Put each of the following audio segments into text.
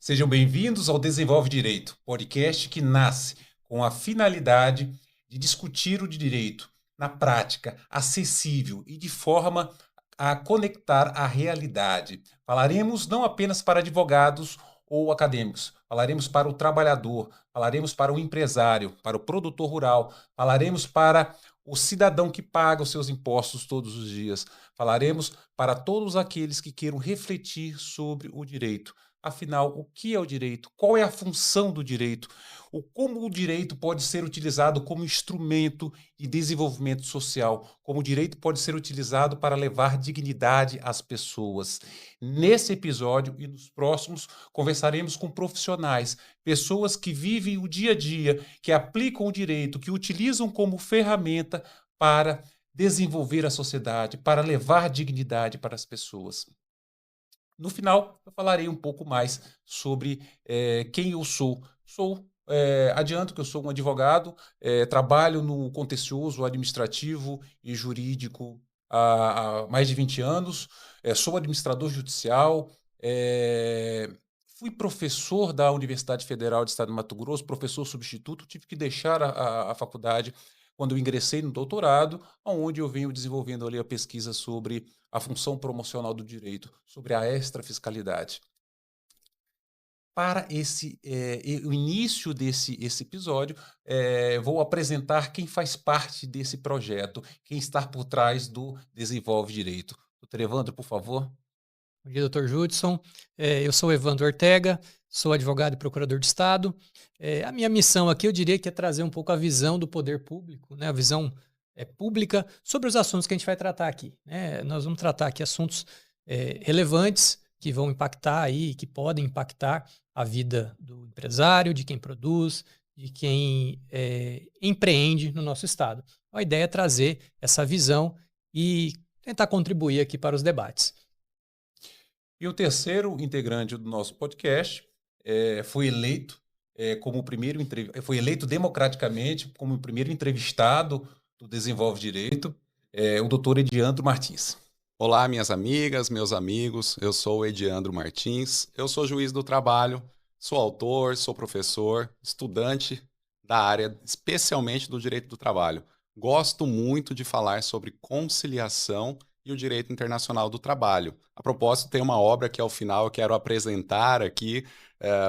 Sejam bem-vindos ao Desenvolve Direito, podcast que nasce com a finalidade de discutir o direito na prática, acessível e de forma a conectar a realidade. Falaremos não apenas para advogados ou acadêmicos, falaremos para o trabalhador, falaremos para o empresário, para o produtor rural, falaremos para o cidadão que paga os seus impostos todos os dias, falaremos para todos aqueles que queiram refletir sobre o direito. Afinal, o que é o direito? Qual é a função do direito? Como o direito pode ser utilizado como instrumento de desenvolvimento social? Como o direito pode ser utilizado para levar dignidade às pessoas? Nesse episódio e nos próximos, conversaremos com profissionais, pessoas que vivem o dia a dia, que aplicam o direito, que utilizam como ferramenta para desenvolver a sociedade, para levar dignidade para as pessoas. No final, eu falarei um pouco mais sobre quem eu sou. Adianto que eu sou um advogado, trabalho no contencioso administrativo e jurídico há mais de 20 anos, sou administrador judicial, fui professor da Universidade Federal do Estado de Mato Grosso, professor substituto, tive que deixar a faculdade quando eu ingressei no doutorado, onde eu venho desenvolvendo ali a pesquisa sobre a função promocional do direito, sobre a extrafiscalidade. Para o início desse episódio, vou apresentar quem faz parte desse projeto, quem está por trás do Desenvolve Direito. Doutor Evandro, por favor. Bom dia, doutor Judson. Eu sou Evandro Ortega, sou advogado e procurador de Estado. A minha missão aqui, eu diria que é trazer um pouco a visão do poder público, né, a visão pública sobre os assuntos que a gente vai tratar aqui, né? Nós vamos tratar aqui assuntos relevantes que vão impactar aí, que podem impactar a vida do empresário, de quem produz, de quem empreende no nosso Estado. A ideia é trazer essa visão e tentar contribuir aqui para os debates. E o terceiro integrante do nosso podcast foi eleito foi eleito democraticamente como o primeiro entrevistado do Desenvolve Direito, o doutor Ediandro Martins. Olá, minhas amigas, meus amigos, eu sou o Ediandro Martins, eu sou juiz do trabalho, sou autor, sou professor, estudante da área, especialmente do direito do trabalho. Gosto muito de falar sobre conciliação e o direito internacional do trabalho. A propósito, tem uma obra que ao final eu quero apresentar aqui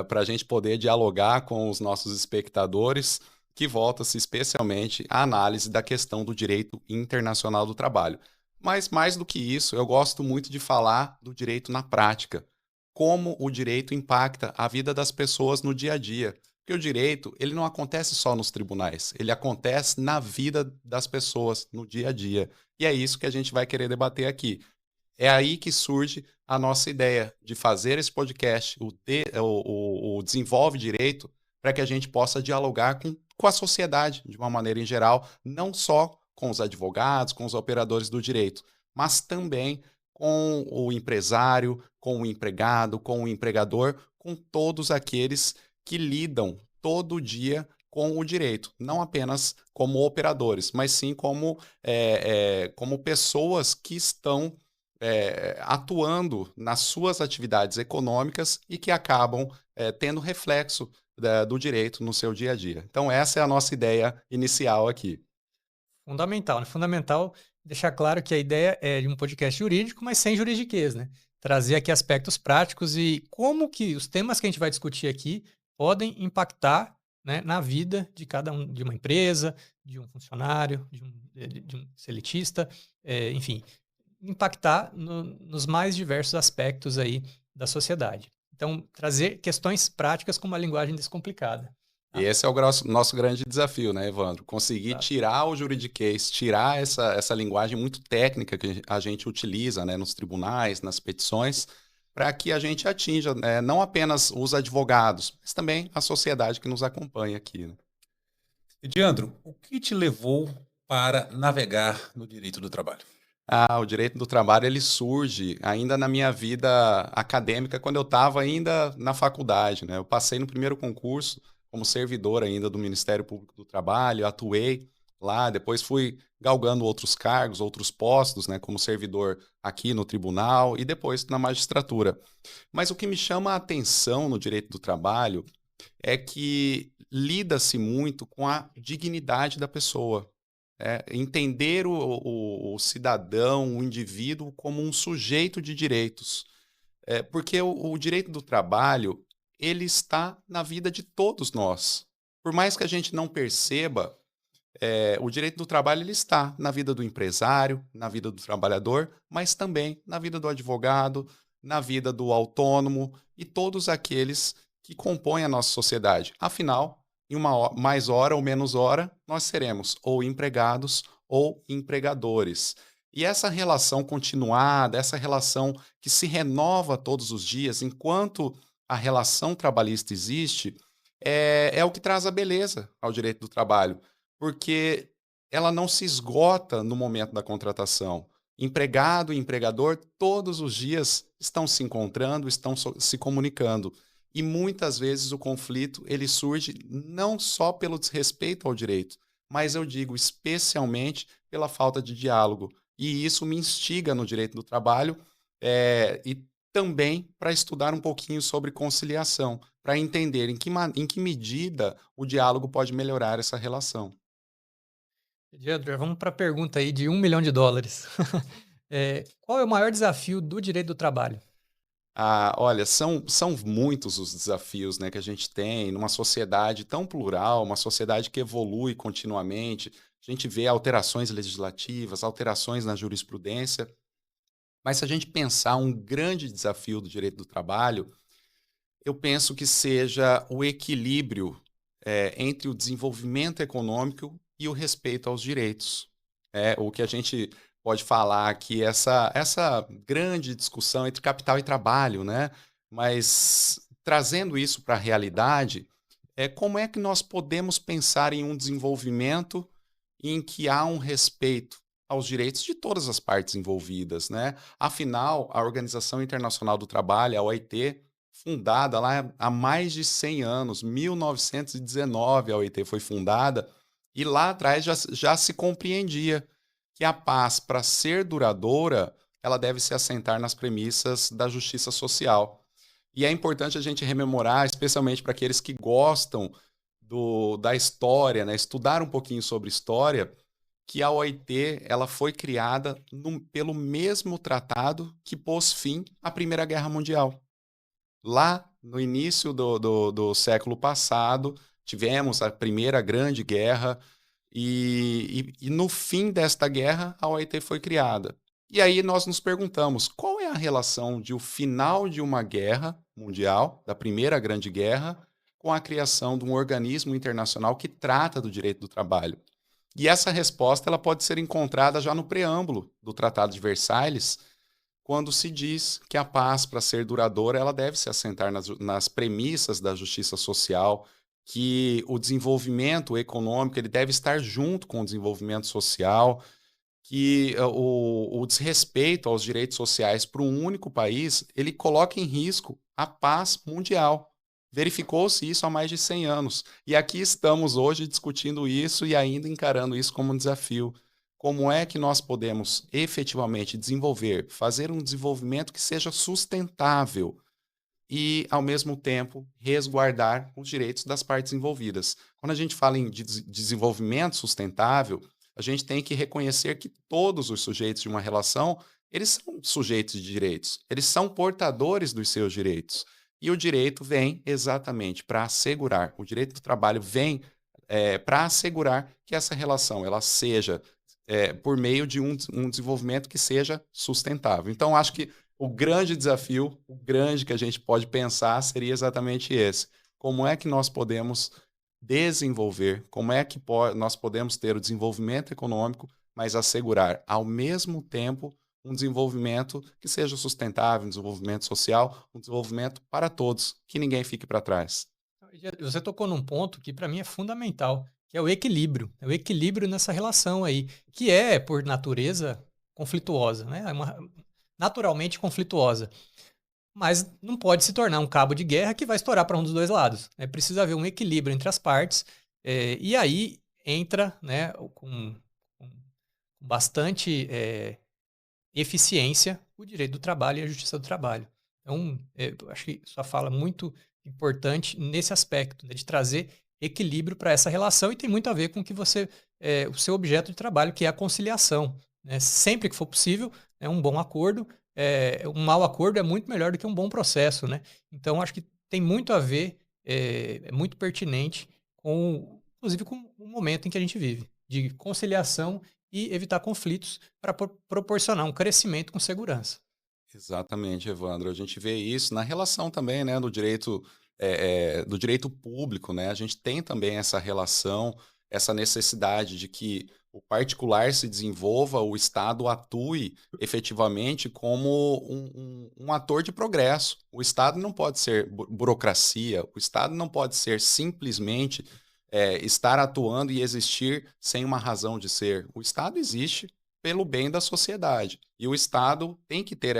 para a gente poder dialogar com os nossos espectadores, que volta-se especialmente à análise da questão do direito internacional do trabalho. Mas mais do que isso, eu gosto muito de falar do direito na prática, como o direito impacta a vida das pessoas no dia a dia. Porque o direito, ele não acontece só nos tribunais, ele acontece na vida das pessoas, no dia a dia. E é isso que a gente vai querer debater aqui. É aí que surge a nossa ideia de fazer esse podcast, o Desenvolve Direito, para que a gente possa dialogar com a sociedade, de uma maneira em geral, não só com os advogados, com os operadores do direito, mas também com o empresário, com o empregado, com o empregador, com todos aqueles que lidam todo dia com o direito, não apenas como operadores, mas sim como pessoas que estão atuando nas suas atividades econômicas e que acabam tendo reflexo do direito no seu dia a dia. Então essa é a nossa ideia inicial aqui. Fundamental, né? Fundamental deixar claro que a ideia é de um podcast jurídico, mas sem juridiquês, né? Trazer aqui aspectos práticos e como que os temas que a gente vai discutir aqui podem impactar, né, na vida de cada um, de uma empresa, de um funcionário, de um seletista, enfim, impactar nos mais diversos aspectos aí da sociedade. Então, trazer questões práticas com uma linguagem descomplicada. E esse é o nosso grande desafio, né, Evandro? Conseguir tirar o juridiquês, tirar essa linguagem muito técnica que a gente utiliza, né, nos tribunais, nas petições, para que a gente atinja não apenas os advogados, mas também a sociedade que nos acompanha aqui. Né? Ediandro, o que te levou para navegar no direito do trabalho? O direito do trabalho ele surge ainda na minha vida acadêmica, quando eu estava ainda na faculdade. Né? Eu passei no primeiro concurso como servidor ainda do Ministério Público do Trabalho, atuei lá, depois fui galgando outros cargos, outros postos, né, como servidor aqui no tribunal e depois na magistratura. Mas o que me chama a atenção no direito do trabalho é que lida-se muito com a dignidade da pessoa. Entender o cidadão, o indivíduo, como um sujeito de direitos. Porque o direito do trabalho, ele está na vida de todos nós. Por mais que a gente não perceba, o direito do trabalho ele está na vida do empresário, na vida do trabalhador, mas também na vida do advogado, na vida do autônomo e todos aqueles que compõem a nossa sociedade. Afinal, em mais hora ou menos hora, nós seremos ou empregados ou empregadores. E essa relação continuada, essa relação que se renova todos os dias, enquanto a relação trabalhista existe, é o que traz a beleza ao direito do trabalho, porque ela não se esgota no momento da contratação. Empregado e empregador, todos os dias estão se encontrando, estão se comunicando. E muitas vezes o conflito ele surge não só pelo desrespeito ao direito, mas eu digo especialmente pela falta de diálogo. E isso me instiga no direito do trabalho e também para estudar um pouquinho sobre conciliação, para entender em que medida o diálogo pode melhorar essa relação. Ediandro, vamos para a pergunta aí de US$ 1 milhão. Qual é o maior desafio do direito do trabalho? Olha, são muitos os desafios, né, que a gente tem numa sociedade tão plural, uma sociedade que evolui continuamente. A gente vê alterações legislativas, alterações na jurisprudência. Mas se a gente pensar um grande desafio do direito do trabalho, eu penso que seja o equilíbrio entre o desenvolvimento econômico e o respeito aos direitos. O que a gente pode falar aqui, essa grande discussão entre capital e trabalho, né? Mas trazendo isso para a realidade, como é que nós podemos pensar em um desenvolvimento em que há um respeito aos direitos de todas as partes envolvidas, né? Afinal, a Organização Internacional do Trabalho, a OIT, fundada lá há mais de 100 anos, 1919 a OIT foi fundada, e lá atrás já se compreendia que a paz, para ser duradoura, ela deve se assentar nas premissas da justiça social. E é importante a gente rememorar, especialmente para aqueles que gostam da história, né? Estudar um pouquinho sobre história, que a OIT ela foi criada pelo mesmo tratado que pôs fim à Primeira Guerra Mundial. Lá, no início do século passado, tivemos a Primeira Grande Guerra e no fim desta guerra, a OIT foi criada. E aí nós nos perguntamos, qual é a relação de o final de uma guerra mundial, da Primeira Grande Guerra, com a criação de um organismo internacional que trata do direito do trabalho? E essa resposta ela pode ser encontrada já no preâmbulo do Tratado de Versalhes, quando se diz que a paz, para ser duradoura, ela deve se assentar nas premissas da justiça social, que o desenvolvimento econômico ele deve estar junto com o desenvolvimento social, que o desrespeito aos direitos sociais para um único país, ele coloca em risco a paz mundial. Verificou-se isso há mais de 100 anos. E aqui estamos hoje discutindo isso e ainda encarando isso como um desafio. Como é que nós podemos efetivamente fazer um desenvolvimento que seja sustentável e, ao mesmo tempo, resguardar os direitos das partes envolvidas? Quando a gente fala em desenvolvimento sustentável, a gente tem que reconhecer que todos os sujeitos de uma relação, eles são sujeitos de direitos, eles são portadores dos seus direitos. E o direito vem exatamente para assegurar, o direito do trabalho vem para assegurar que essa relação ela seja por meio de um desenvolvimento que seja sustentável. Então, acho que o grande desafio, o grande que a gente pode pensar seria exatamente esse. Como é que nós podemos desenvolver, como é que nós podemos ter o desenvolvimento econômico, mas assegurar, ao mesmo tempo, um desenvolvimento que seja sustentável, um desenvolvimento social, um desenvolvimento para todos, que ninguém fique para trás. Você tocou num ponto que para mim é fundamental, que é o equilíbrio. É o equilíbrio nessa relação aí, que é, por natureza, conflituosa, né? Naturalmente conflituosa. Mas não pode se tornar um cabo de guerra que vai estourar para um dos dois lados. Precisa haver um equilíbrio entre as partes. E aí entra, né, com bastante eficiência o direito do trabalho e a justiça do trabalho. Então, eu acho que sua fala é muito importante nesse aspecto, né, de trazer equilíbrio para essa relação e tem muito a ver com o seu objeto de trabalho, que é a conciliação. Né? Sempre que for possível, é um bom acordo. Um mau acordo é muito melhor do que um bom processo. Né? Então, acho que tem muito a ver, é muito pertinente, inclusive com o momento em que a gente vive, de conciliação e evitar conflitos para proporcionar um crescimento com segurança. Exatamente, Evandro. A gente vê isso na relação também, né, do direito público, né? A gente tem também essa relação, essa necessidade de que o particular se desenvolva, o Estado atue efetivamente como um ator de progresso. O Estado não pode ser burocracia, o Estado não pode ser simplesmente estar atuando e existir sem uma razão de ser. O Estado existe pelo bem da sociedade. E o Estado tem que ter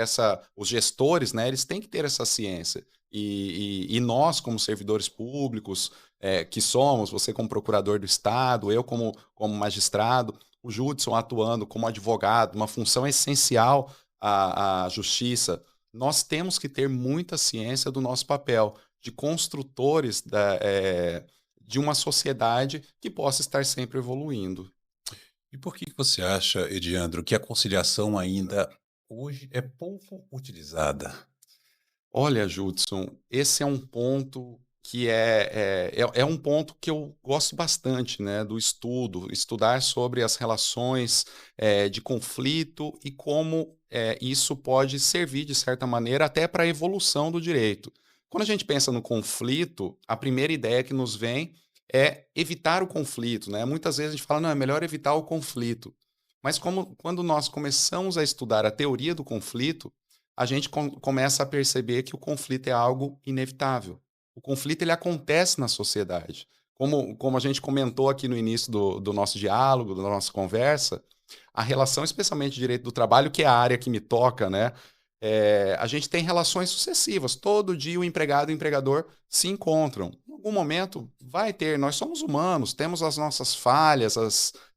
os gestores, né, eles têm que ter essa ciência. E nós, como servidores públicos, que somos, você como procurador do Estado, eu como magistrado, o Judson atuando como advogado, uma função essencial à justiça, nós temos que ter muita ciência do nosso papel de construtores de uma sociedade que possa estar sempre evoluindo. E por que você acha, Ediandro, que a conciliação ainda hoje é pouco utilizada? Olha, Judson, esse é um ponto que é um ponto que eu gosto bastante, né, do estudo, estudar sobre as relações de conflito e como isso pode servir, de certa maneira, até para a evolução do direito. Quando a gente pensa no conflito, a primeira ideia que nos vem é evitar o conflito, né? Muitas vezes a gente fala, não, é melhor evitar o conflito. Mas quando nós começamos a estudar a teoria do conflito, a gente começa a perceber que o conflito é algo inevitável. O conflito ele acontece na sociedade. Como a gente comentou aqui no início do nosso diálogo, da nossa conversa, a relação, especialmente de direito do trabalho, que é a área que me toca, né? A gente tem relações sucessivas. Todo dia o empregado e o empregador se encontram. Em algum momento vai ter, nós somos humanos, temos as nossas falhas,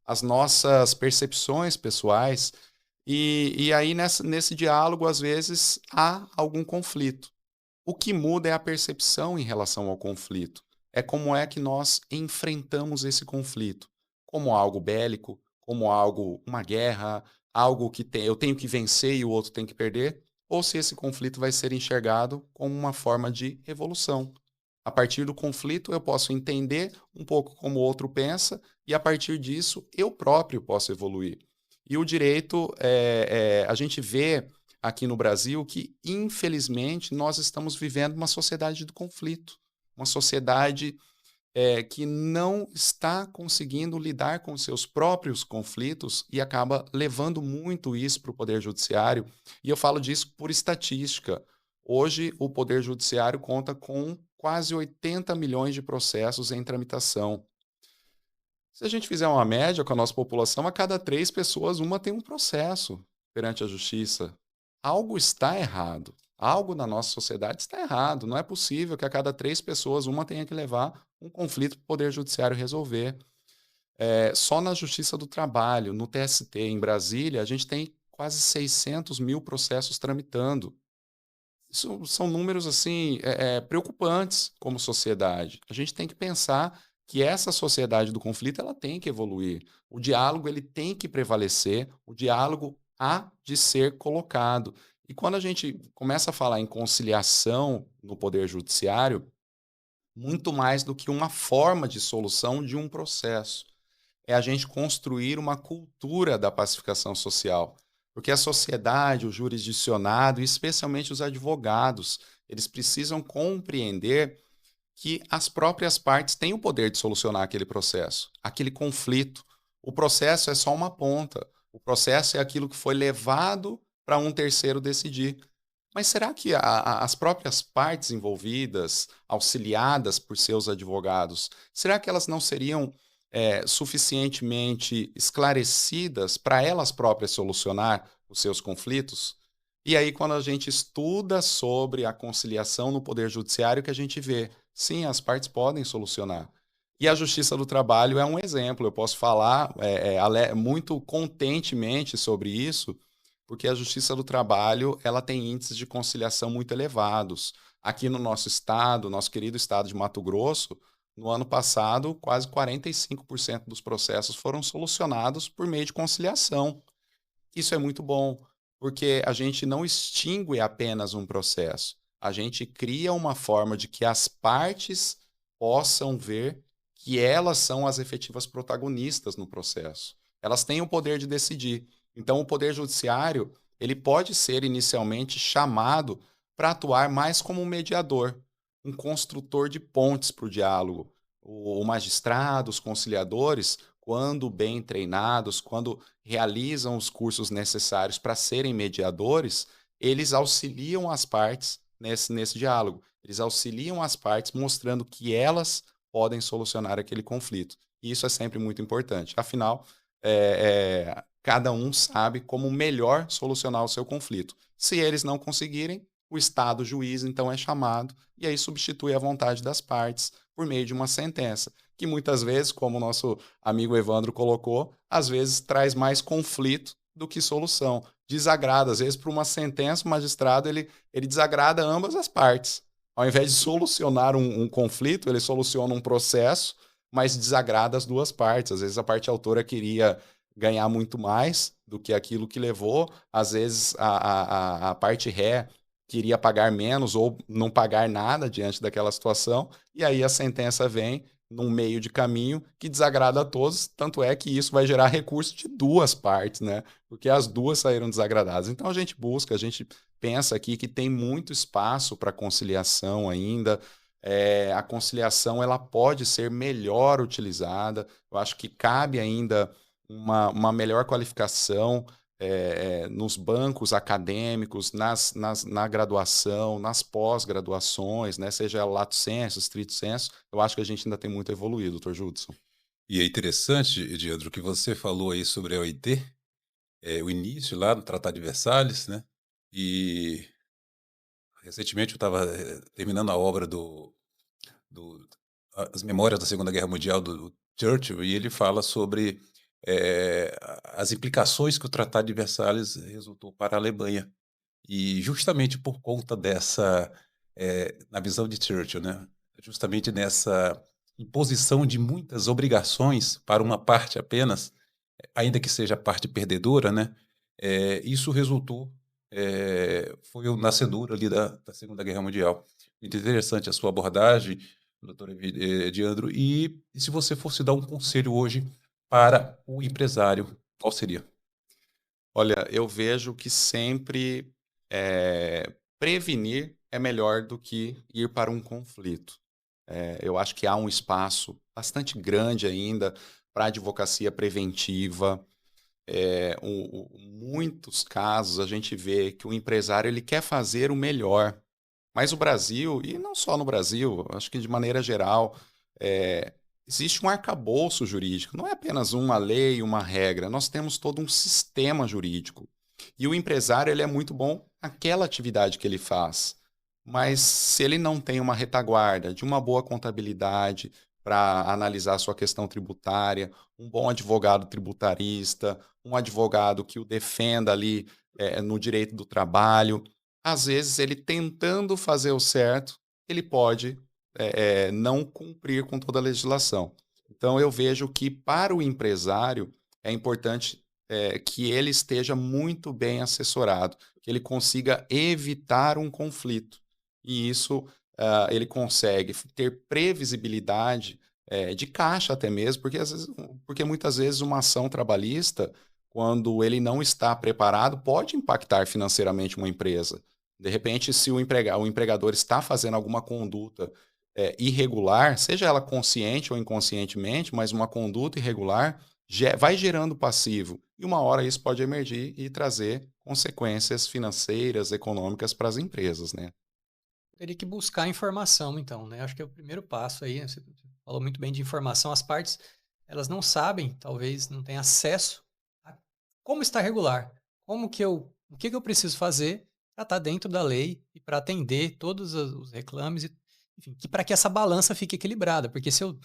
as nossas percepções pessoais. E aí, nesse diálogo, às vezes, há algum conflito. O que muda é a percepção em relação ao conflito. É como é que nós enfrentamos esse conflito. Como algo bélico, como algo, uma guerra, algo que eu tenho que vencer e o outro tem que perder, ou se esse conflito vai ser enxergado como uma forma de evolução. A partir do conflito, eu posso entender um pouco como o outro pensa, e a partir disso, eu próprio posso evoluir. E o direito, a gente vê aqui no Brasil que, infelizmente, nós estamos vivendo uma sociedade do conflito, uma sociedade que não está conseguindo lidar com seus próprios conflitos e acaba levando muito isso para o Poder Judiciário. E eu falo disso por estatística. Hoje, o Poder Judiciário conta com quase 80 milhões de processos em tramitação. Se a gente fizer uma média com a nossa população, a cada 3 pessoas, uma tem um processo perante a justiça. Algo está errado. Algo na nossa sociedade está errado. Não é possível que a cada 3 pessoas, uma tenha que levar um conflito para o Poder Judiciário resolver. Só na Justiça do Trabalho, no TST, em Brasília, a gente tem quase 600 mil processos tramitando. Isso são números assim preocupantes como sociedade. A gente tem que pensar que essa sociedade do conflito ela tem que evoluir. O diálogo ele tem que prevalecer. O diálogo há de ser colocado. E quando a gente começa a falar em conciliação no Poder Judiciário, muito mais do que uma forma de solução de um processo é a gente construir uma cultura da pacificação social. Porque a sociedade, o jurisdicionado, e especialmente os advogados, eles precisam compreender que as próprias partes têm o poder de solucionar aquele processo, aquele conflito. O processo é só uma ponta. O processo é aquilo que foi levado para um terceiro decidir. Mas será que as próprias partes envolvidas, auxiliadas por seus advogados, será que elas não seriam suficientemente esclarecidas para elas próprias solucionar os seus conflitos? E aí, quando a gente estuda sobre a conciliação no Poder Judiciário, que a gente vê, sim, as partes podem solucionar. E a Justiça do Trabalho é um exemplo. Eu posso falar muito contentemente sobre isso, porque a Justiça do Trabalho ela tem índices de conciliação muito elevados. Aqui no nosso estado, nosso querido estado de Mato Grosso, no ano passado, quase 45% dos processos foram solucionados por meio de conciliação. Isso é muito bom, porque a gente não extingue apenas um processo. A gente cria uma forma de que as partes possam ver que elas são as efetivas protagonistas no processo. Elas têm o poder de decidir. Então, o Poder Judiciário, ele pode ser inicialmente chamado para atuar mais como um mediador, um construtor de pontes para o diálogo. O magistrado, os conciliadores, quando bem treinados, quando realizam os cursos necessários para serem mediadores, eles auxiliam as partes nesse diálogo. Eles auxiliam as partes mostrando que elas podem solucionar aquele conflito. E isso é sempre muito importante. Afinal, cada um sabe como melhor solucionar o seu conflito. Se eles não conseguirem, o Estado juiz então é chamado e aí substitui a vontade das partes por meio de uma sentença, que muitas vezes, como o nosso amigo Evandro colocou, às vezes traz mais conflito do que solução. Desagrada, às vezes, por uma sentença, o magistrado ele desagrada ambas as partes. Ao invés de solucionar um conflito, ele soluciona um processo, mas desagrada as duas partes. Às vezes a parte autora queria ganhar muito mais do que aquilo que levou, às vezes a parte ré queria pagar menos ou não pagar nada diante daquela situação, e aí a sentença vem num meio de caminho que desagrada a todos, tanto é que isso vai gerar recurso de duas partes, né? Porque as duas saíram desagradadas. Então a gente pensa aqui que tem muito espaço para conciliação ainda. A conciliação ela pode ser melhor utilizada. Eu acho que cabe ainda uma melhor qualificação nos bancos acadêmicos, na graduação, nas pós-graduações, né? Seja lato sensu, stricto sensu, eu acho que a gente ainda tem muito a evoluir, doutor Judson. E é interessante, Ediandro, que você falou aí sobre a OIT, o início lá no Tratado de Versalhes, né? E recentemente eu estava terminando a obra as Memórias da Segunda Guerra Mundial do Churchill, e ele fala sobre as implicações que o Tratado de Versalhes resultou para a Alemanha. E justamente por conta na visão de Churchill, né? Justamente nessa imposição de muitas obrigações para uma parte apenas, ainda que seja a parte perdedora, né? Isso resultou, foi o nascedor ali da Segunda Guerra Mundial. Muito interessante a sua abordagem, doutor Ediandro. E se você fosse dar um conselho hoje para o empresário, qual seria? Olha, eu vejo que sempre prevenir é melhor do que ir para um conflito. Eu acho que há um espaço bastante grande ainda para a advocacia preventiva. Muitos casos a gente vê que o empresário ele quer fazer o melhor, mas o Brasil, e não só no Brasil, acho que de maneira geral, existe um arcabouço jurídico, não é apenas uma lei, uma regra, nós temos todo um sistema jurídico. E o empresário ele é muito bom naquela atividade que ele faz, mas se ele não tem uma retaguarda de uma boa contabilidade para analisar a sua questão tributária, um bom advogado tributarista, um advogado que o defenda ali no direito do trabalho, às vezes ele tentando fazer o certo, ele pode não cumprir com toda a legislação. Então, eu vejo que para o empresário é importante que ele esteja muito bem assessorado, que ele consiga evitar um conflito. E isso ele consegue ter previsibilidade de caixa até mesmo, porque muitas vezes uma ação trabalhista, quando ele não está preparado, pode impactar financeiramente uma empresa. De repente, se o empregador está fazendo alguma conduta irregular, seja ela consciente ou inconscientemente, mas uma conduta irregular vai gerando passivo. E uma hora isso pode emergir e trazer consequências financeiras, econômicas para as empresas, né? Teria que buscar informação, então, né? Acho que é o primeiro passo aí. Você falou muito bem de informação. As partes, elas não sabem, talvez não tenham acesso a como está regular. O que eu preciso fazer para estar dentro da lei e para atender todos os reclames, enfim, para que essa balança fique equilibrada. Porque se eu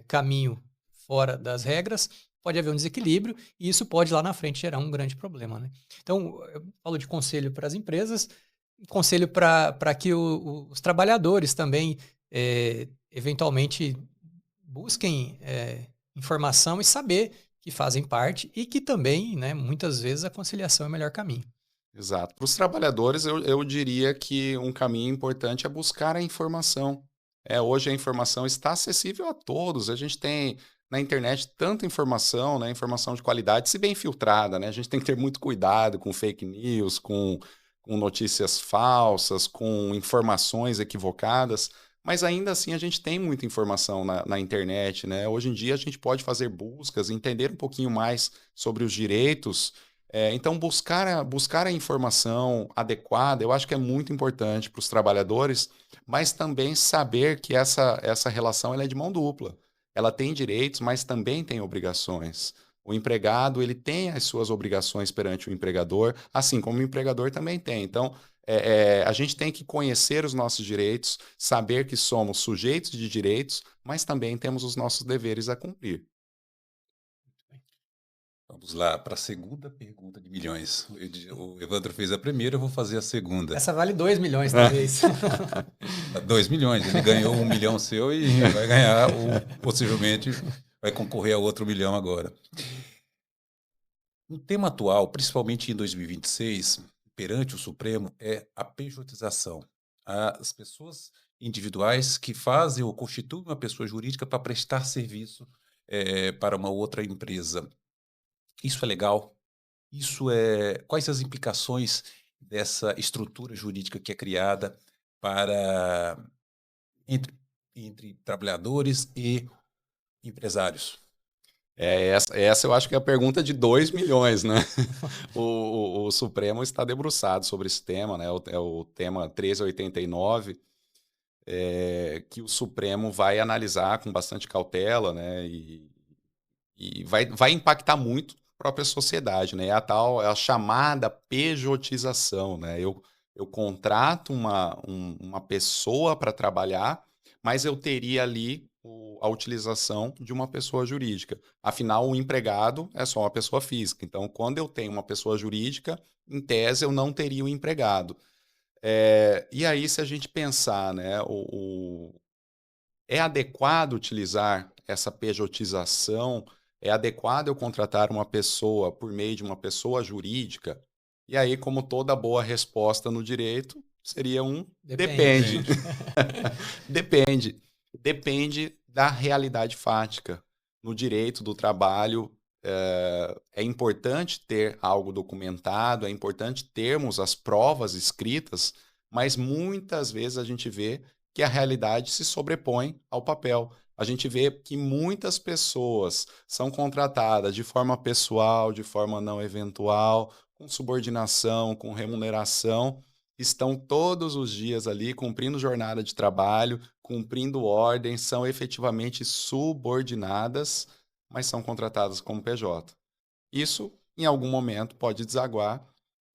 caminho fora das regras, pode haver um desequilíbrio e isso pode lá na frente gerar um grande problema, né? Então, eu falo de conselho para as empresas, conselho para que os trabalhadores também, eventualmente, busquem informação e saber que fazem parte e que também, né, muitas vezes, a conciliação é o melhor caminho. Exato. Para os trabalhadores, eu diria que um caminho importante é buscar a informação. Hoje a informação está acessível a todos. A gente tem na internet tanta informação, né? Informação de qualidade, se bem filtrada, né? A gente tem que ter muito cuidado com fake news, com notícias falsas, com informações equivocadas. Mas ainda assim a gente tem muita informação na internet, né? Hoje em dia a gente pode fazer buscas, entender um pouquinho mais sobre os direitos. Então, buscar a informação adequada, eu acho que é muito importante para os trabalhadores, mas também saber que essa relação ela é de mão dupla. Ela tem direitos, mas também tem obrigações. O empregado ele tem as suas obrigações perante o empregador, assim como o empregador também tem. Então, a gente tem que conhecer os nossos direitos, saber que somos sujeitos de direitos, mas também temos os nossos deveres a cumprir. Vamos lá para a segunda pergunta de milhões. O Evandro fez a primeira, eu vou fazer a segunda. Essa vale 2 milhões, talvez. 2 milhões. Ele ganhou 1 milhão seu e vai ganhar, possivelmente, vai concorrer a outro milhão agora. O tema atual, principalmente em 2026, perante o Supremo, é a pejotização. As pessoas individuais que fazem ou constituem uma pessoa jurídica para prestar serviço para uma outra empresa. Isso é legal? Quais as implicações dessa estrutura jurídica que é criada para entre trabalhadores e empresários? Essa eu acho que é a pergunta de 2 milhões, né? O Supremo está debruçado sobre esse tema, né? É o tema 1389, que o Supremo vai analisar com bastante cautela, né? E vai impactar muito a própria sociedade, né? É a chamada pejotização, né? Eu contrato uma pessoa para trabalhar, mas eu teria ali a utilização de uma pessoa jurídica. Afinal, o empregado é só uma pessoa física. Então, quando eu tenho uma pessoa jurídica, em tese, eu não teria o empregado. E aí, se a gente pensar, né, é adequado utilizar essa pejotização? É adequado eu contratar uma pessoa por meio de uma pessoa jurídica? E aí, como toda boa resposta no direito, seria depende. Depende. Depende da realidade fática. No direito do trabalho, é importante ter algo documentado, é importante termos as provas escritas, mas muitas vezes a gente vê que a realidade se sobrepõe ao papel. A gente vê que muitas pessoas são contratadas de forma pessoal, de forma não eventual, com subordinação, com remuneração, estão todos os dias ali cumprindo jornada de trabalho, cumprindo ordens, são efetivamente subordinadas, mas são contratadas como PJ. Isso, em algum momento, pode desaguar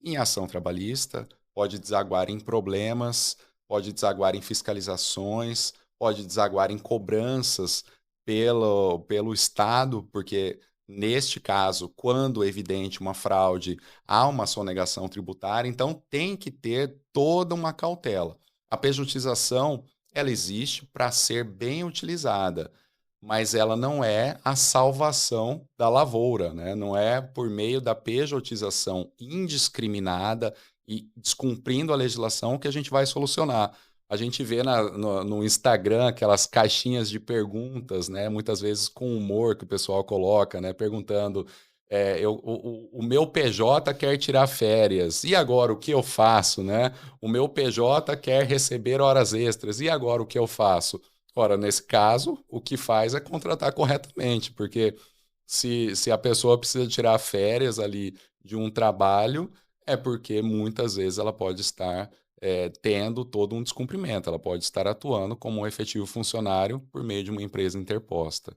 em ação trabalhista, pode desaguar em problemas, pode desaguar em fiscalizações, pode desaguar em cobranças pelo Estado, porque, neste caso, quando é evidente uma fraude, há uma sonegação tributária, então tem que ter toda uma cautela. A pejotização, ela existe para ser bem utilizada, mas ela não é a salvação da lavoura, né? Não é por meio da pejotização indiscriminada e descumprindo a legislação que a gente vai solucionar. A gente vê no Instagram aquelas caixinhas de perguntas, né? Muitas vezes com humor que o pessoal coloca, né? Perguntando, o meu PJ quer tirar férias, e agora o que eu faço, né? O meu PJ quer receber horas extras, e agora o que eu faço? Ora, nesse caso, o que faz é contratar corretamente, porque se a pessoa precisa tirar férias ali de um trabalho, é porque muitas vezes ela pode estar tendo todo um descumprimento, ela pode estar atuando como um efetivo funcionário por meio de uma empresa interposta.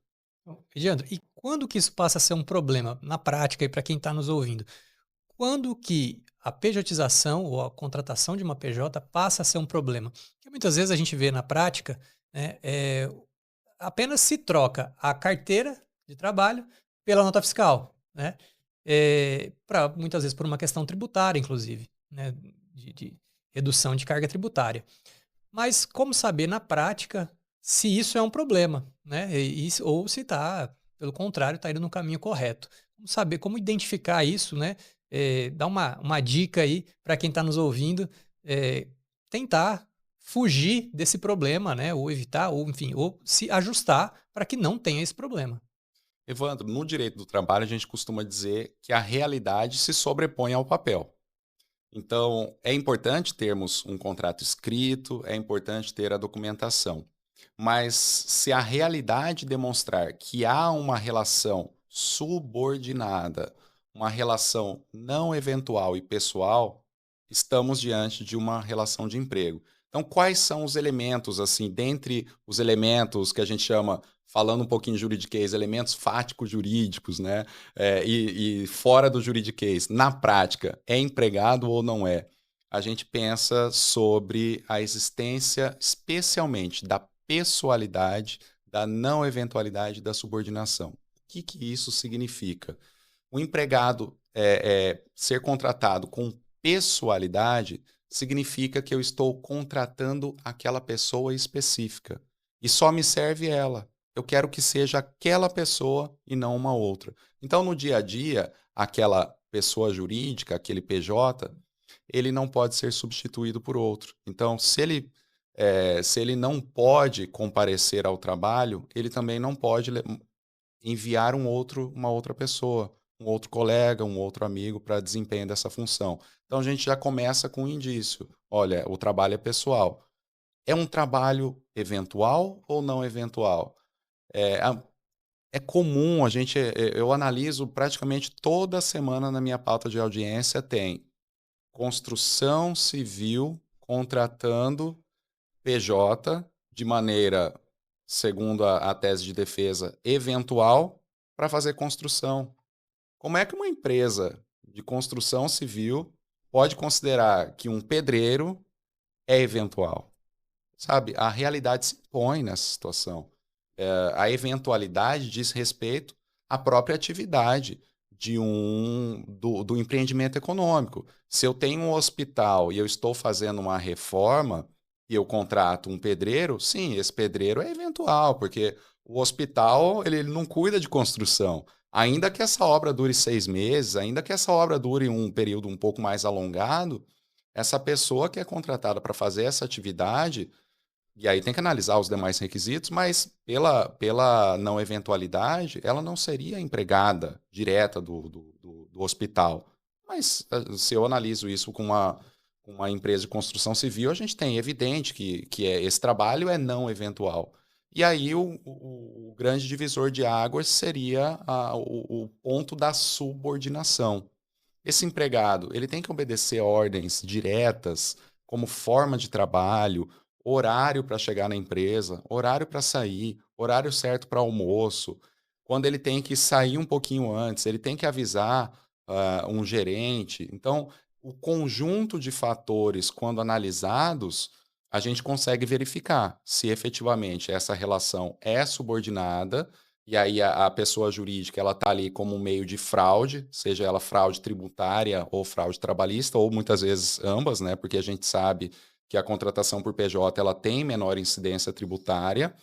Ediandro, e quando que isso passa a ser um problema na prática e para quem está nos ouvindo? Quando que a pejotização ou a contratação de uma PJ passa a ser um problema? Porque muitas vezes a gente vê na prática, né, apenas se troca a carteira de trabalho pela nota fiscal, né? Muitas vezes por uma questão tributária, inclusive, né? De redução de carga tributária. Mas como saber na prática se isso é um problema, né? Ou se está, pelo contrário, está indo no caminho correto. Como saber, como identificar isso, né? Dá uma dica aí para quem está nos ouvindo, tentar fugir desse problema, né? Ou evitar, ou enfim, ou se ajustar para que não tenha esse problema. Evandro, no direito do trabalho, a gente costuma dizer que a realidade se sobrepõe ao papel. Então, é importante termos um contrato escrito, é importante ter a documentação. Mas se a realidade demonstrar que há uma relação subordinada, uma relação não eventual e pessoal, estamos diante de uma relação de emprego. Então, quais são os elementos, assim, dentre os elementos que a gente chama, falando um pouquinho de juridiquês, elementos fáticos jurídicos, né? E fora do juridiquês, na prática, é empregado ou não é? A gente pensa sobre a existência, especialmente, da pessoalidade, da não eventualidade da subordinação. O que isso significa? O empregado ser contratado com pessoalidade significa que eu estou contratando aquela pessoa específica e só me serve ela. Eu quero que seja aquela pessoa e não uma outra. Então, no dia a dia, aquela pessoa jurídica, aquele PJ, ele não pode ser substituído por outro. Então, se ele não pode comparecer ao trabalho, ele também não pode enviar uma outra pessoa, um outro colega, um outro amigo para desempenho dessa função. Então a gente já começa com um indício. Olha, o trabalho é pessoal. É um trabalho eventual ou não eventual? É, é comum, eu analiso praticamente toda semana na minha pauta de audiência, tem construção civil contratando PJ de maneira, segundo a tese de defesa, eventual para fazer construção. Como é que uma empresa de construção civil pode considerar que um pedreiro é eventual? Sabe, a realidade se impõe nessa situação. A eventualidade diz respeito à própria atividade do empreendimento econômico. Se eu tenho um hospital e eu estou fazendo uma reforma e eu contrato um pedreiro, sim, esse pedreiro é eventual, porque o hospital ele não cuida de construção. Ainda que essa obra dure 6 meses, ainda que essa obra dure um período um pouco mais alongado, essa pessoa que é contratada para fazer essa atividade, e aí tem que analisar os demais requisitos, mas pela não eventualidade, ela não seria empregada direta do hospital. Mas se eu analiso isso com uma empresa de construção civil, a gente tem evidente que esse trabalho é não eventual. E aí o grande divisor de águas seria o ponto da subordinação. Esse empregado, ele tem que obedecer ordens diretas, como forma de trabalho, horário para chegar na empresa, horário para sair, horário certo para almoço. Quando ele tem que sair um pouquinho antes, ele tem que avisar um gerente. Então, o conjunto de fatores, quando analisados, a gente consegue verificar se efetivamente essa relação é subordinada e aí a pessoa jurídica ela está ali como um meio de fraude, seja ela fraude tributária ou fraude trabalhista, ou muitas vezes ambas, né? Porque a gente sabe que a contratação por PJ ela tem menor incidência tributária,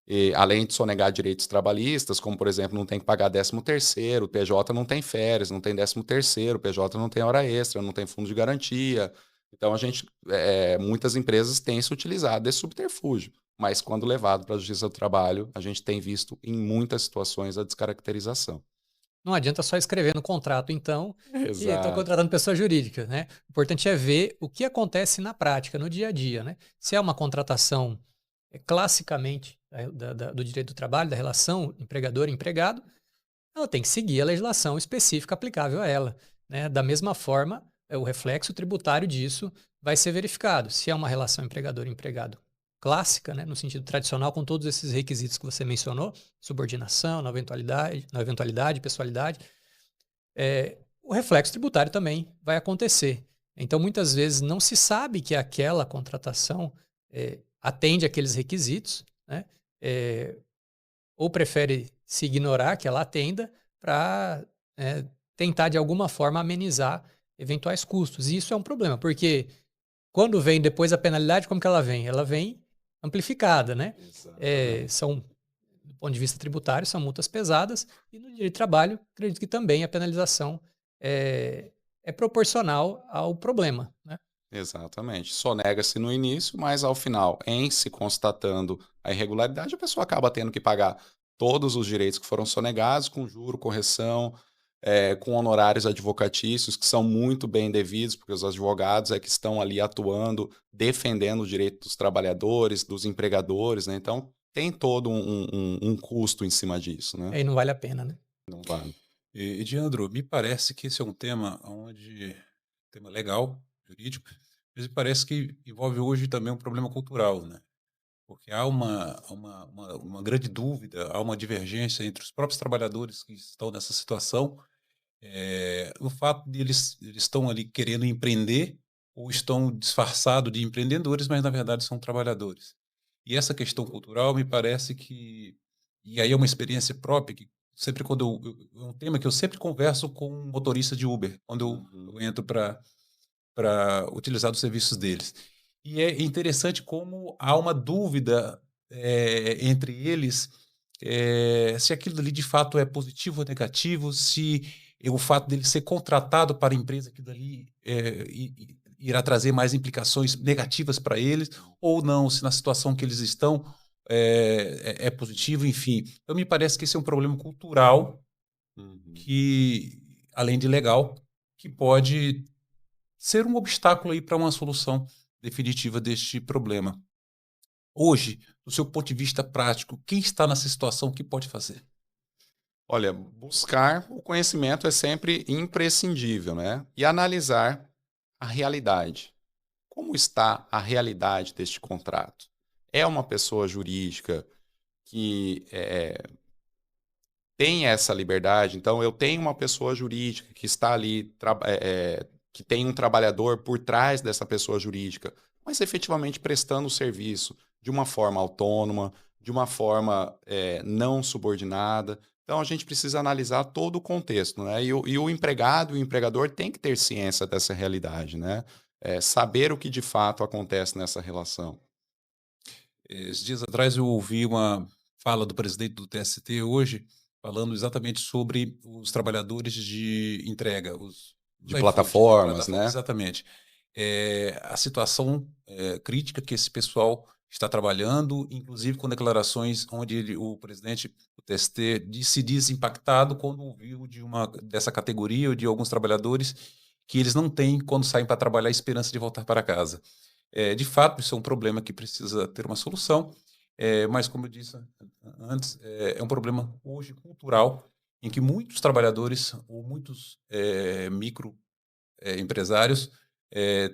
e, além de sonegar direitos trabalhistas, como por exemplo, não tem que pagar 13º, o PJ não tem férias, não tem 13º, o PJ não tem hora extra, não tem fundo de garantia. Então muitas empresas têm se utilizado desse subterfúgio. Mas quando levado para a Justiça do Trabalho, a gente tem visto em muitas situações a descaracterização. Não adianta só escrever no contrato, então, que estou Exato. contratando pessoa jurídica, né? O importante é ver o que acontece na prática, no dia a dia, né? Se é uma contratação classicamente do direito do trabalho, da relação empregador-empregado, ela tem que seguir a legislação específica aplicável a ela, né? Da mesma forma, o reflexo tributário disso vai ser verificado. Se é uma relação empregador-empregado clássica, né, no sentido tradicional, com todos esses requisitos que você mencionou, subordinação, na eventualidade, pessoalidade, o reflexo tributário também vai acontecer. Então, muitas vezes, não se sabe que aquela contratação atende aqueles requisitos, né? ou prefere se ignorar que ela atenda para tentar de alguma forma amenizar eventuais custos. E isso é um problema, porque quando vem depois a penalidade, como que ela vem? Ela vem amplificada, né? São, do ponto de vista tributário, são multas pesadas, e no direito de trabalho, acredito que também a penalização é proporcional ao problema, né? Exatamente. Sonega-se no início, mas ao final, em se constatando a irregularidade, a pessoa acaba tendo que pagar todos os direitos que foram sonegados, com juro, correção, com honorários advocatícios, que são muito bem devidos, porque os advogados é que estão ali atuando, defendendo o direito dos trabalhadores, dos empregadores, né? Então, tem todo um custo em cima disso, né? Aí não vale a pena, né? Não vale. Ediandro, me parece que esse é um tema legal, jurídico, mas me parece que envolve hoje também um problema cultural, né? Porque há uma grande dúvida, há uma divergência entre os próprios trabalhadores que estão nessa situação, o fato de eles estão ali querendo empreender ou estão disfarçados de empreendedores, mas na verdade são trabalhadores. E essa questão cultural me parece e aí é uma experiência própria, que sempre é um tema que eu sempre converso com um motorista de Uber, quando eu entro para utilizar os serviços deles. E é interessante como há uma dúvida entre eles, se aquilo ali de fato é positivo ou negativo, se o fato dele ser contratado para a empresa, aquilo ali irá trazer mais implicações negativas para eles, ou não, se na situação que eles estão é positivo, enfim. Então, me parece que esse é um problema cultural que, além de legal, que pode ser um obstáculo aí para uma solução definitiva deste problema. Hoje, do seu ponto de vista prático, quem está nessa situação, o que pode fazer? Olha, buscar o conhecimento é sempre imprescindível, né? E analisar a realidade. Como está a realidade deste contrato? É uma pessoa jurídica que tem essa liberdade? Então, eu tenho uma pessoa jurídica que está ali, que tem um trabalhador por trás dessa pessoa jurídica, mas efetivamente prestando o serviço de uma forma autônoma, de uma forma não subordinada. Então, a gente precisa analisar todo o contexto, né? E o empregado e o empregador têm que ter ciência dessa realidade, né? Saber o que de fato acontece nessa relação. Esses dias atrás eu ouvi uma fala do presidente do TST hoje, falando exatamente sobre os trabalhadores de entrega, os De iFood, plataformas, né? exatamente. A situação crítica que esse pessoal está trabalhando, inclusive com declarações onde o presidente do TST se diz impactado quando ouviu dessa categoria ou de alguns trabalhadores que eles não têm, quando saem para trabalhar, esperança de voltar para casa. De fato, isso é um problema que precisa ter uma solução, mas, como eu disse antes, é um problema hoje cultural, em que muitos trabalhadores ou muitos microempresários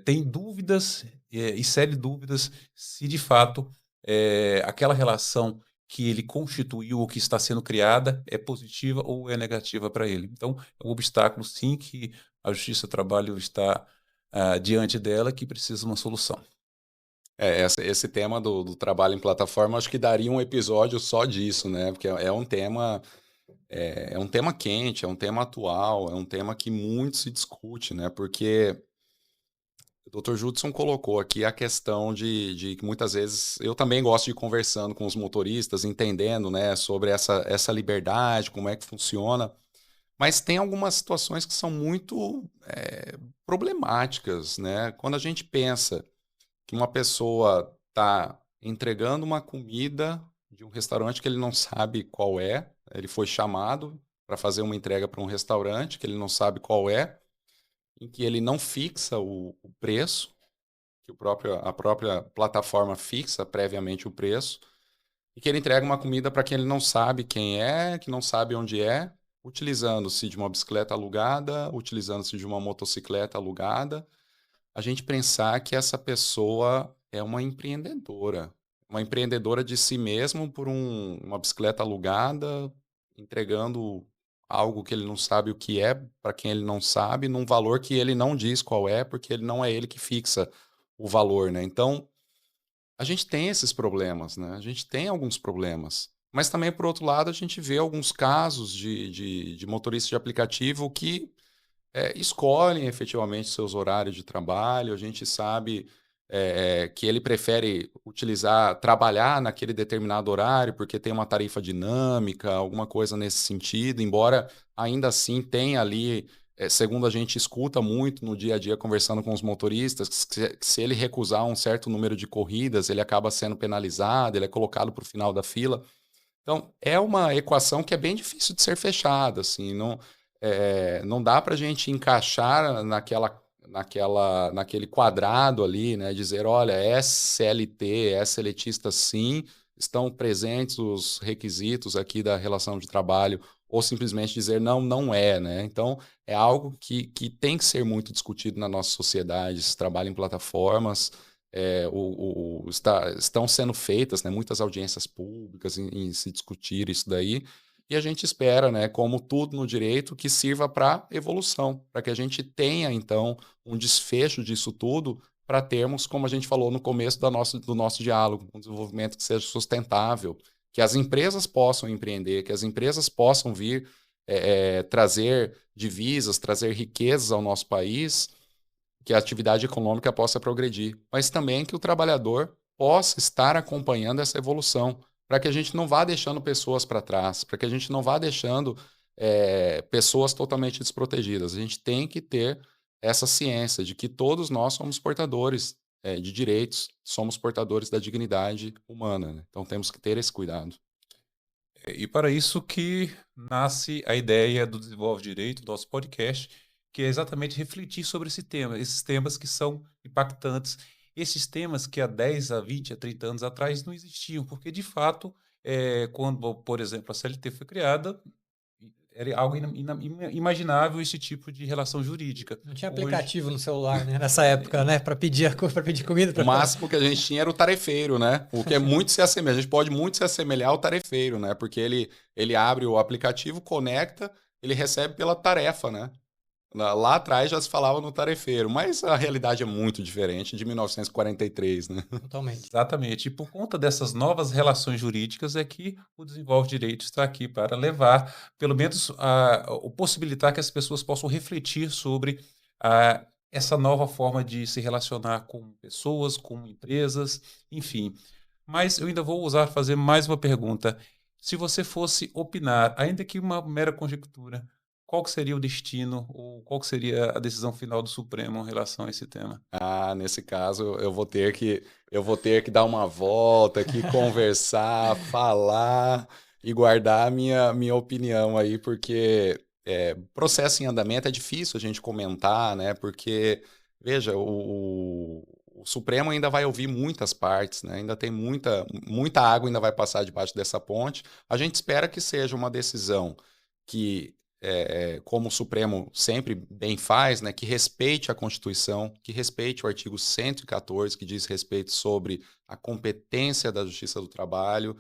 têm dúvidas e sérias dúvidas se, de fato, aquela relação que ele constituiu ou que está sendo criada é positiva ou é negativa para ele. Então, é um obstáculo, sim, que a Justiça do Trabalho está diante dela, que precisa de uma solução. Esse tema do trabalho em plataforma, acho que daria um episódio só disso, né? Porque é um tema quente, é um tema atual, é um tema que muito se discute, né? Porque o Dr. Judson colocou aqui a questão de que muitas vezes eu também gosto de ir conversando com os motoristas, entendendo, né, sobre essa liberdade, como é que funciona. Mas tem algumas situações que são muito problemáticas, né? Quando a gente pensa que uma pessoa está entregando uma comida de um restaurante que ele não sabe qual é, ele foi chamado para fazer uma entrega para um restaurante que ele não sabe qual é, em que ele não fixa o preço, que a própria plataforma fixa previamente o preço, e que ele entrega uma comida para quem ele não sabe quem é, que não sabe onde é, utilizando-se de uma bicicleta alugada, utilizando-se de uma motocicleta alugada. A gente pensar que essa pessoa é uma empreendedora de si mesmo por uma bicicleta alugada, entregando algo que ele não sabe o que é, para quem ele não sabe, num valor que ele não diz qual é, porque ele não é ele que fixa o valor, né? Então, a gente tem esses problemas, né? A gente tem alguns problemas. Mas também, por outro lado, a gente vê alguns casos de motoristas de aplicativo que escolhem efetivamente seus horários de trabalho. A gente sabe que ele prefere trabalhar naquele determinado horário porque tem uma tarifa dinâmica, alguma coisa nesse sentido, embora ainda assim tenha ali, segundo a gente escuta muito no dia a dia conversando com os motoristas, que se ele recusar um certo número de corridas, ele acaba sendo penalizado, ele é colocado para o final da fila. Então, é uma equação que é bem difícil de ser fechada, assim, não dá para a gente encaixar naquele quadrado ali, né, dizer, olha, é CLT, é seletista sim, estão presentes os requisitos aqui da relação de trabalho, ou simplesmente dizer não, não é, né? Então, é algo que tem que ser muito discutido na nossa sociedade, esse trabalho em plataformas, estão sendo feitas, né, muitas audiências públicas em se discutir isso daí, e a gente espera, né, como tudo no direito, que sirva para evolução, para que a gente tenha, então, um desfecho disso tudo, para termos, como a gente falou no começo do nosso diálogo, um desenvolvimento que seja sustentável, que as empresas possam empreender, que as empresas possam vir trazer divisas, trazer riquezas ao nosso país, que a atividade econômica possa progredir, mas também que o trabalhador possa estar acompanhando essa evolução, para que a gente não vá deixando pessoas para trás, para que a gente não vá deixando pessoas totalmente desprotegidas. A gente tem que ter essa ciência de que todos nós somos portadores de direitos, somos portadores da dignidade humana, né? Então temos que ter esse cuidado. E para isso que nasce a ideia do Desenvolve Direito, nosso podcast, que é exatamente refletir sobre esse tema, esses temas que são impactantes, esses temas que há 10, a 20, a 30 anos atrás não existiam, porque de fato, quando, por exemplo, a CLT foi criada, era algo imaginável esse tipo de relação jurídica. Não tinha Hoje, aplicativo no celular, né? Nessa época, né? Para pedir, para pedir comida. O máximo que a gente tinha era o tarefeiro, né? O que é muito se assemelha. A gente pode muito se assemelhar ao tarefeiro, né? Porque ele abre o aplicativo, conecta, ele recebe pela tarefa, né? Lá atrás já se falava no tarefeiro, mas a realidade é muito diferente de 1943, né? Totalmente. Exatamente. E por conta dessas novas relações jurídicas é que o Desenvolve Direito está aqui para levar, pelo menos, o possibilitar que as pessoas possam refletir sobre essa nova forma de se relacionar com pessoas, com empresas, enfim. Mas eu ainda vou fazer mais uma pergunta. Se você fosse opinar, ainda que uma mera conjectura, qual que seria o destino ou qual que seria a decisão final do Supremo em relação a esse tema? Nesse caso, eu vou ter que dar uma volta aqui, conversar, falar e guardar a minha opinião aí, porque processo em andamento é difícil a gente comentar, né? Porque, veja, o Supremo ainda vai ouvir muitas partes, né? Ainda tem muita água ainda vai passar debaixo dessa ponte. A gente espera que seja uma decisão que como o Supremo sempre bem faz, né, que respeite a Constituição, que respeite o artigo 114, que diz respeito sobre a competência da Justiça do Trabalho.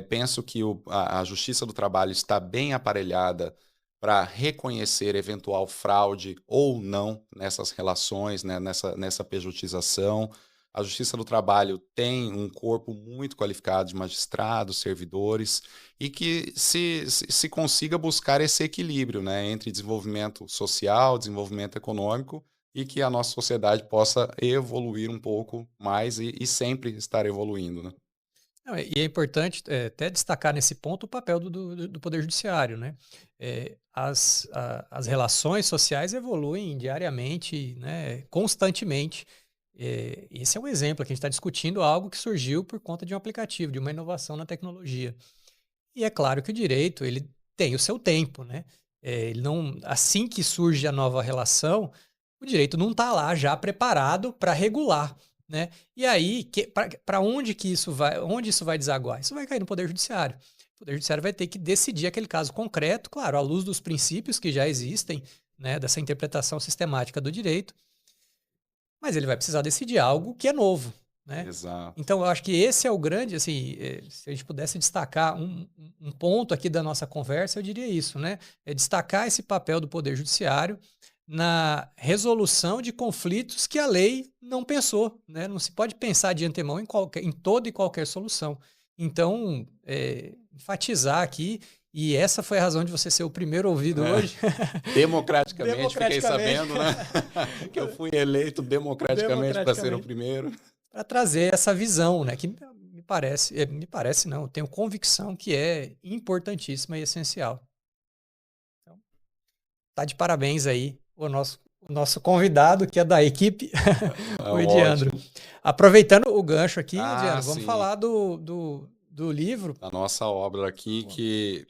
Penso que a Justiça do Trabalho está bem aparelhada para reconhecer eventual fraude ou não nessas relações, né, nessa pejotização. A Justiça do Trabalho tem um corpo muito qualificado de magistrados, servidores, e que se consiga buscar esse equilíbrio, né, entre desenvolvimento social, desenvolvimento econômico, e que a nossa sociedade possa evoluir um pouco mais e sempre estar evoluindo, né? Não, e é importante até destacar nesse ponto o papel do Poder Judiciário, né? As relações sociais evoluem diariamente, né, constantemente. Esse é um exemplo que a gente está discutindo algo que surgiu por conta de um aplicativo, de uma inovação na tecnologia. E é claro que o direito ele tem o seu tempo, né? Ele não, assim que surge a nova relação, o direito não está lá já preparado para regular, né? E aí, para onde isso vai desaguar? Isso vai cair no Poder Judiciário. O Poder Judiciário vai ter que decidir aquele caso concreto, claro, à luz dos princípios que já existem, né, dessa interpretação sistemática do direito, mas ele vai precisar decidir algo que é novo, né? Exato. Então, eu acho que esse é o grande, assim, se a gente pudesse destacar um ponto aqui da nossa conversa, eu diria isso, né? É destacar esse papel do Poder Judiciário na resolução de conflitos que a lei não pensou, né? Não se pode pensar de antemão em toda e qualquer solução. Então, enfatizar aqui, e essa foi a razão de você ser o primeiro ouvido hoje. Democraticamente, fiquei Democraticamente. sabendo, né? Eu fui eleito democraticamente para ser o primeiro. Para trazer essa visão, né? Que me parece não, eu tenho convicção que é importantíssima e essencial. Então, tá de parabéns aí o nosso convidado, que é da equipe, o Ediandro. Ótimo. Aproveitando o gancho aqui, Ediandro, vamos sim. falar do livro. A nossa obra aqui, que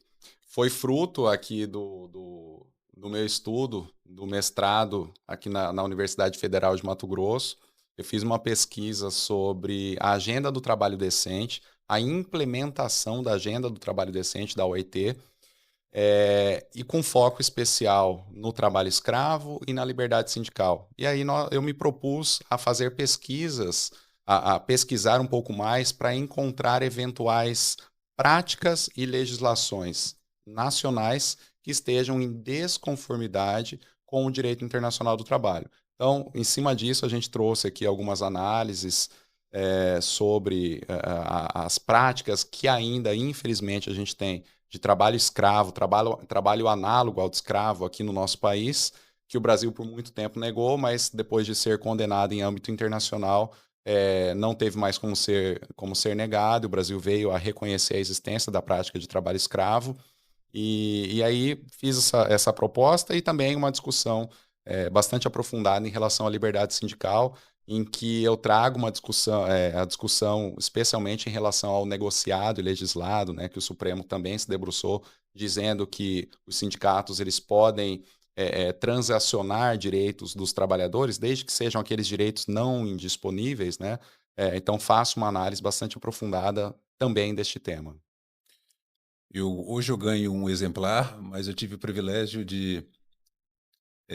foi fruto aqui do meu estudo, do mestrado aqui na Universidade Federal de Mato Grosso. Eu fiz uma pesquisa sobre a agenda do trabalho decente, a implementação da agenda do trabalho decente da OIT, e com foco especial no trabalho escravo e na liberdade sindical. E aí eu me propus a fazer pesquisas, a pesquisar um pouco mais para encontrar eventuais práticas e legislações nacionais que estejam em desconformidade com o direito internacional do trabalho. Então, em cima disso, a gente trouxe aqui algumas análises sobre as práticas que ainda, infelizmente, a gente tem de trabalho escravo, trabalho análogo ao de escravo aqui no nosso país, que o Brasil por muito tempo negou, mas depois de ser condenado em âmbito internacional, não teve mais como ser negado. O Brasil veio a reconhecer a existência da prática de trabalho escravo, e aí fiz essa proposta e também uma discussão bastante aprofundada em relação à liberdade sindical, em que eu trago uma discussão, a discussão especialmente em relação ao negociado e legislado, né, que o Supremo também se debruçou, dizendo que os sindicatos eles podem transacionar direitos dos trabalhadores, desde que sejam aqueles direitos não indisponíveis, né? Então faço uma análise bastante aprofundada também deste tema. Hoje eu ganho um exemplar, mas eu tive o privilégio de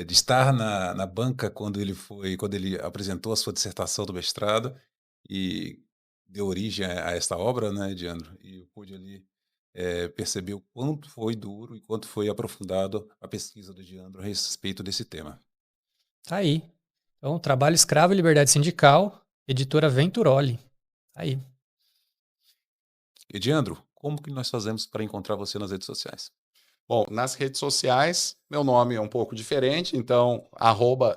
estar na banca quando ele apresentou a sua dissertação do mestrado e deu origem a esta obra, né, Ediandro? E eu pude ali perceber o quanto foi duro e quanto foi aprofundado a pesquisa do Ediandro a respeito desse tema. Tá aí. Então, Trabalho Escravo e Liberdade Sindical, editora Venturoli. Tá aí. Ediandro, como que nós fazemos para encontrar você nas redes sociais? Bom, nas redes sociais, meu nome é um pouco diferente, então,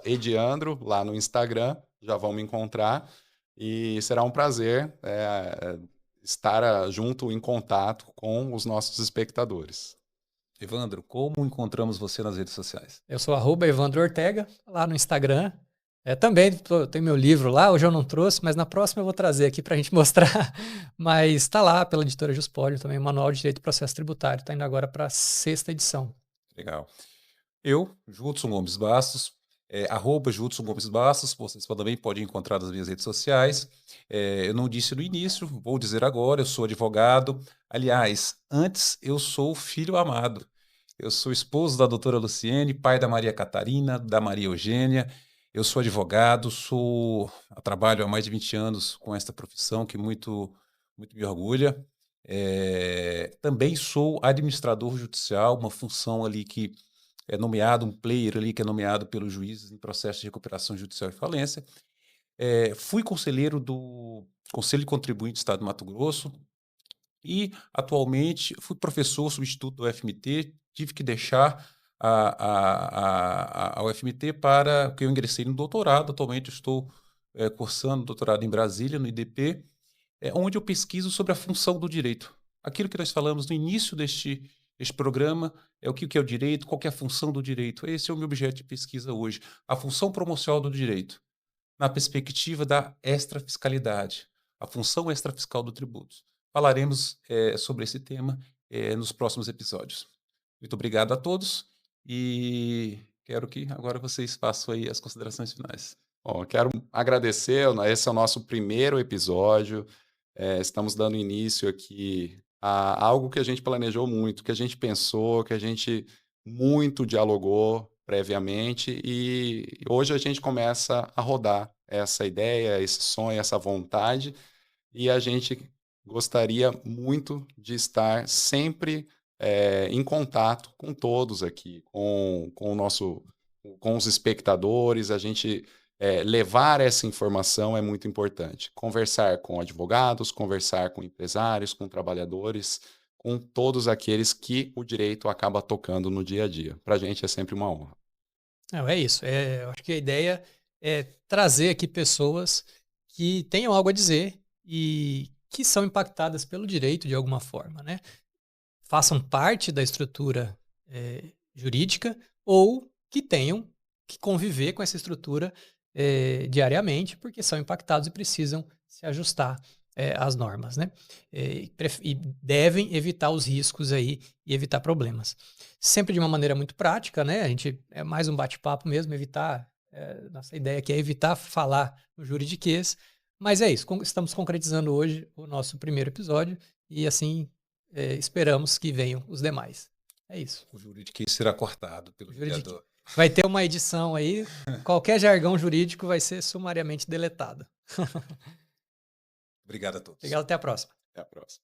@Ediandro, lá no Instagram, já vão me encontrar. E será um prazer estar junto, em contato com os nossos espectadores. Evandro, como encontramos você nas redes sociais? Eu sou @Evandro Ortega, lá no Instagram. Também tem meu livro lá, hoje eu não trouxe, mas na próxima eu vou trazer aqui para a gente mostrar. Mas está lá pela editora Juspólio também, Manual de Direito do Processo Tributário. Está indo agora para a 6ª edição. Legal. Eu, Judson Gomes Bastos, @Judson Gomes Bastos, vocês também podem encontrar nas minhas redes sociais. Eu não disse no início, vou dizer agora, eu sou advogado. Aliás, antes eu sou filho amado. Eu sou esposo da doutora Luciene, pai da Maria Catarina, da Maria Eugênia. Eu sou advogado, trabalho há mais de 20 anos com esta profissão que muito, muito me orgulha. Também sou administrador judicial, uma função ali que é nomeado, um player ali que é nomeado pelos juízes em processo de recuperação judicial e falência. Fui conselheiro do Conselho de Contribuinte do Estado de Mato Grosso e, atualmente, fui professor substituto do UFMT, tive que deixar a UFMT para que eu ingressei no doutorado. Atualmente estou cursando doutorado em Brasília, no IDP, onde eu pesquiso sobre a função do direito. Aquilo que nós falamos no início deste programa é o que é o direito, qual que é a função do direito. Esse é o meu objeto de pesquisa hoje. A função promocional do direito, na perspectiva da extrafiscalidade, a função extrafiscal do tributo. Falaremos sobre esse tema nos próximos episódios. Muito obrigado a todos e quero que agora vocês façam aí as considerações finais. Bom, quero agradecer, esse é o nosso primeiro episódio, estamos dando início aqui a algo que a gente planejou muito, que a gente pensou, que a gente muito dialogou previamente, e hoje a gente começa a rodar essa ideia, esse sonho, essa vontade, e a gente gostaria muito de estar sempre em contato com todos aqui, com os espectadores. A gente levar essa informação é muito importante. Conversar com advogados, conversar com empresários, com trabalhadores, com todos aqueles que o direito acaba tocando no dia a dia. Para a gente é sempre uma honra. Não, é isso. Eu acho que a ideia é trazer aqui pessoas que tenham algo a dizer e que são impactadas pelo direito de alguma forma, né? Façam parte da estrutura jurídica ou que tenham que conviver com essa estrutura diariamente, porque são impactados e precisam se ajustar às normas, né? E devem evitar os riscos aí e evitar problemas. Sempre de uma maneira muito prática, né? A gente é mais um bate-papo mesmo, evitar. Nossa ideia aqui é evitar falar no juridiquês, mas é isso. Estamos concretizando hoje o nosso primeiro episódio e assim esperamos que venham os demais. É isso. O juridiquês será cortado pelo vereador. Vai ter uma edição aí, qualquer jargão jurídico vai ser sumariamente deletado. Obrigado a todos. Obrigado, até a próxima. Até a próxima.